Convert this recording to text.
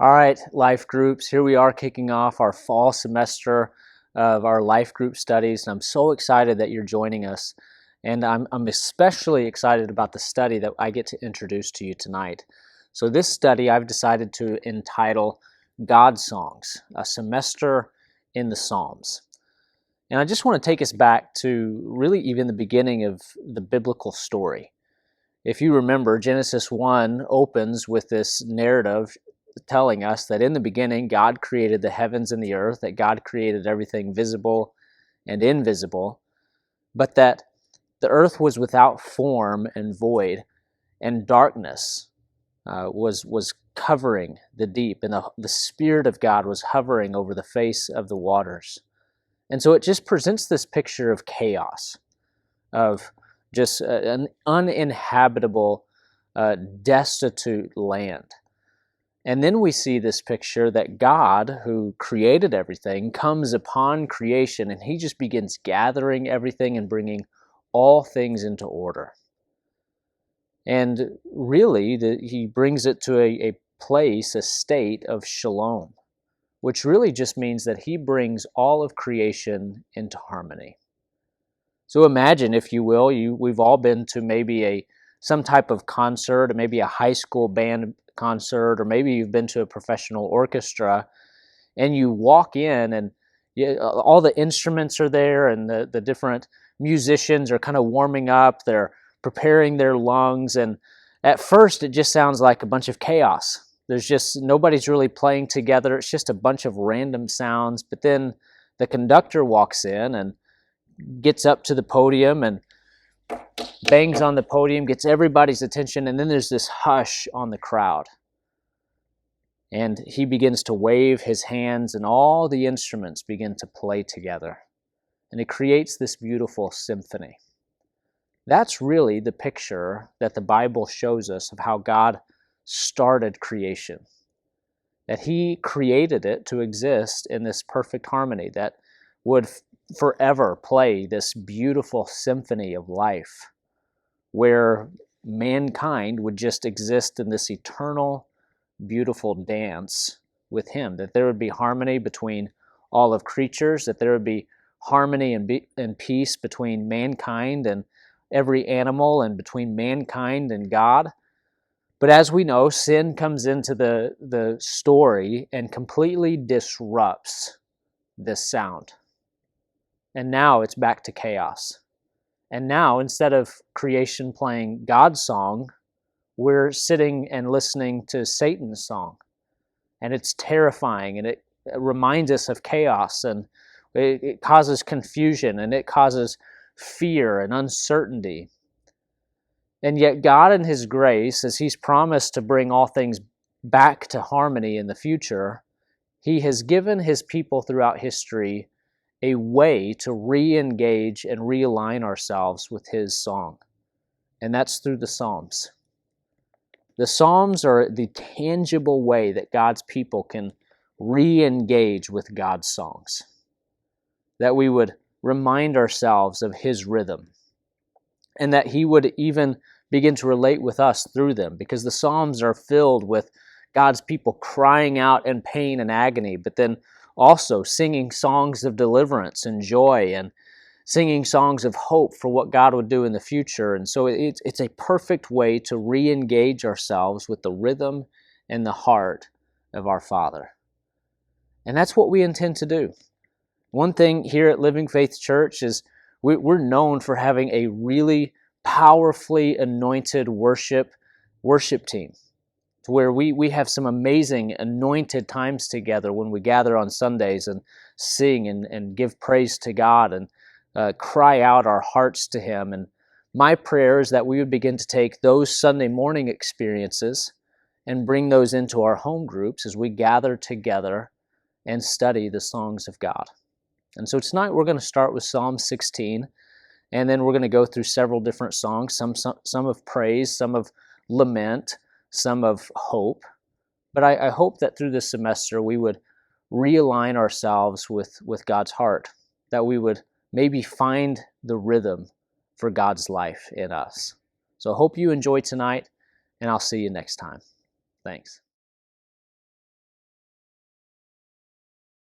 All right, life groups, here we are kicking off our fall semester of our life group studies, and I'm so excited that you're joining us. And I'm especially excited about the study that I get to introduce to you tonight. So this study I've decided to entitle God Songs, a semester in the Psalms. And I just want to take us back to really even the beginning of the biblical story. If you remember, Genesis 1 opens with this narrative telling us that in the beginning, God created the heavens and the earth, that God created everything visible and invisible, but that the earth was without form and void, and darkness was covering the deep, and the Spirit of God was hovering over the face of the waters. And so it just presents this picture of chaos, of just an uninhabitable, destitute land. And then we see this picture that God, who created everything, comes upon creation, and he just begins gathering everything and bringing all things into order. And really, he brings it to a place, a state of shalom, which really just means that he brings all of creation into harmony. So imagine, if you will, we've all been to maybe some type of concert, or maybe a high school band concert, or maybe you've been to a professional orchestra, and you walk in and all the instruments are there, and the different musicians are kind of warming up, they're preparing their lungs, and at first it just sounds like a bunch of chaos. There's just nobody's really playing together. It's just a bunch of random sounds. But then the conductor walks in and gets up to the podium and bangs on the podium, gets everybody's attention, and then there's this hush on the crowd. And he begins to wave his hands, and all the instruments begin to play together. And it creates this beautiful symphony. That's really the picture that the Bible shows us of how God started creation. That he created it to exist in this perfect harmony that would forever play this beautiful symphony of life, where mankind would just exist in this eternal, beautiful dance with him, that there would be harmony between all of creatures, that there would be harmony and peace between mankind and every animal, and between mankind and God. But as we know, sin comes into the story and completely disrupts this sound. And now it's back to chaos. And now, instead of creation playing God's song, we're sitting and listening to Satan's song. And it's terrifying, and it reminds us of chaos, and it causes confusion, and it causes fear and uncertainty. And yet God, in his grace, as he's promised to bring all things back to harmony in the future, he has given his people throughout history a way to re-engage and realign ourselves with his song. And that's through the Psalms. The Psalms are the tangible way that God's people can re-engage with God's songs. That we would remind ourselves of his rhythm. And that he would even begin to relate with us through them. Because the Psalms are filled with God's people crying out in pain and agony, but then also singing songs of deliverance and joy, and singing songs of hope for what God would do in the future. And so it's a perfect way to re-engage ourselves with the rhythm and the heart of our Father. And that's what we intend to do. One thing here at Living Faith Church is we're known for having a really powerfully anointed worship team, to where we have some amazing anointed times together when we gather on Sundays and sing and give praise to God and cry out our hearts to him. And my prayer is that we would begin to take those Sunday morning experiences and bring those into our home groups as we gather together and study the songs of God. And so tonight we're going to start with Psalm 16, and then we're going to go through several different songs, some of praise, some of lament, some of hope. But I hope that through this semester we would realign ourselves with God's heart, that we would maybe find the rhythm for God's life in us. So I hope you enjoy tonight, and I'll see you next time. Thanks.